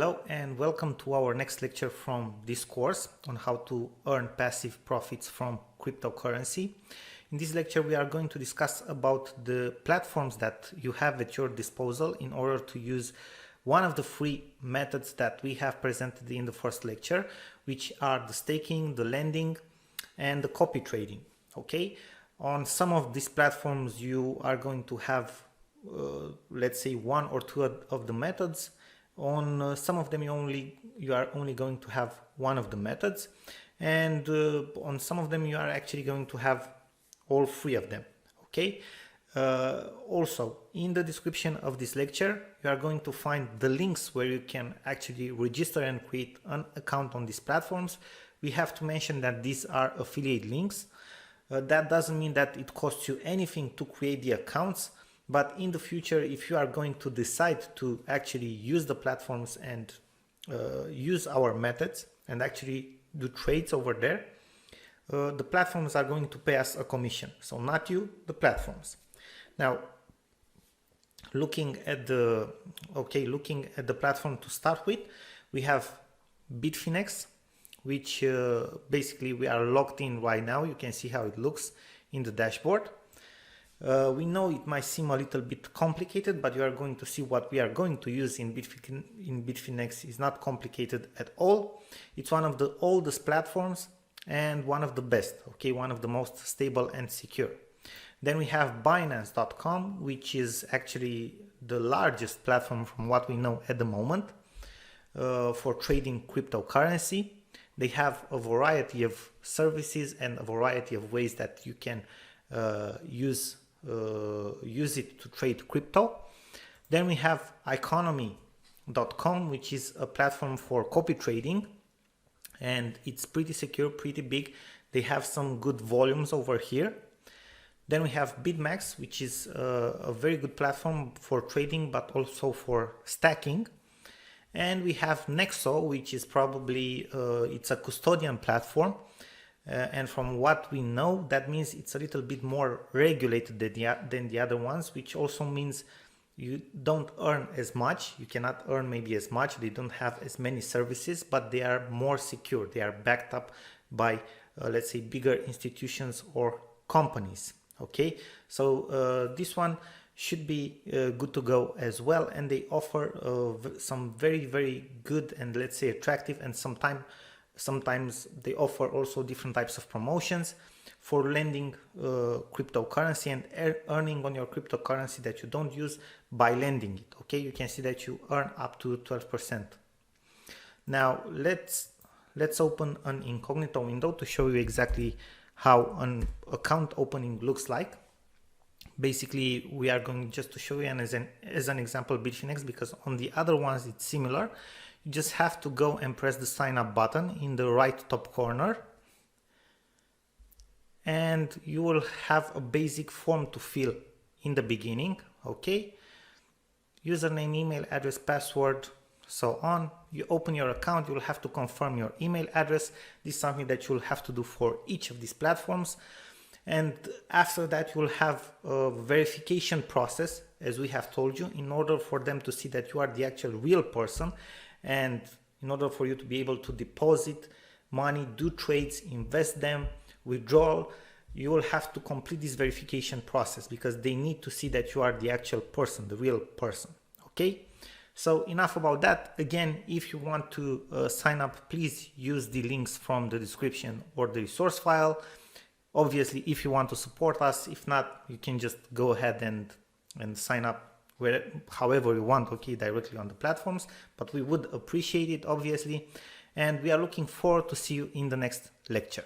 Hello and welcome to our next lecture from this course on how to earn passive profits from cryptocurrency. In this lecture we are going to discuss about the platforms that you have at your disposal in order to use one of the free methods that we have presented in the first lecture, which are the staking, the lending and the copy trading. Okay, on some of these platforms you are going to have let's say one or two of the methods. On some of them you are only going to have one of the methods, and on some of them you are actually going to have all three of them. Okay, also in the description of this lecture you are going to find the links where you can actually register and create an account on these platforms. We have to mention that these are affiliate links. That doesn't mean that it costs you anything to create the accounts, but in the future, if you are going to decide to actually use the platforms and use our methods and actually do trades over there, the platforms are going to pay us a commission. So not you, the platforms. Now, looking at the platform to start with, we have Bitfinex, which basically we are logged in right now. You can see how it looks in the dashboard. We know it might seem a little bit complicated, but you are going to see what we are going to use in Bitfinex is not complicated at all. It's one of the oldest platforms and one of the best, okay, one of the most stable and secure. Then we have binance.com, which is actually the largest platform from what we know at the moment for trading cryptocurrency. They have a variety of services and a variety of ways that you can use it to trade crypto. Then we have economy.com, which is a platform for copy trading, and it's pretty secure, pretty big. They have some good volumes over here. Then we have BitMax, which is a very good platform for trading but also for stacking. And we have Nexo, which is probably it's a custodian platform. And from what we know, that means it's a little bit more regulated than the other ones, which also means you don't earn as much. You cannot earn maybe as much. They don't have as many services, but they are more secure. They are backed up by, let's say, bigger institutions or companies. Okay, so this one should be good to go as well. And they offer some very, very good and, let's say, attractive, and sometimes they offer also different types of promotions for lending cryptocurrency and earning on your cryptocurrency that you don't use by lending it. Okay, you can see that you earn up to 12%. Now let's open an incognito window to show you exactly how an account opening looks like. Basically, we are going just to show you as an example Bitfinex, because on the other ones it's similar. You just have to go and press the sign up button in the right top corner, and you will have a basic form to fill in the beginning. Okay, username, email address, password, so on. You open your account, you will have to confirm your email address. This is something that you will have to do for each of these platforms. And after that you will have a verification process, as we have told you, in order for them to see that you are the actual real person. And in order for you to be able to deposit money, do trades, invest them, withdraw, you will have to complete this verification process, because they need to see that you are the actual person, the real person. Okay, so enough about that. Again, if you want to sign up, please use the links from the description or the resource file. Obviously, if you want to support us, if not, you can just go ahead and sign up however you want, okay, directly on the platforms, but we would appreciate it, obviously. And we are looking forward to see you in the next lecture.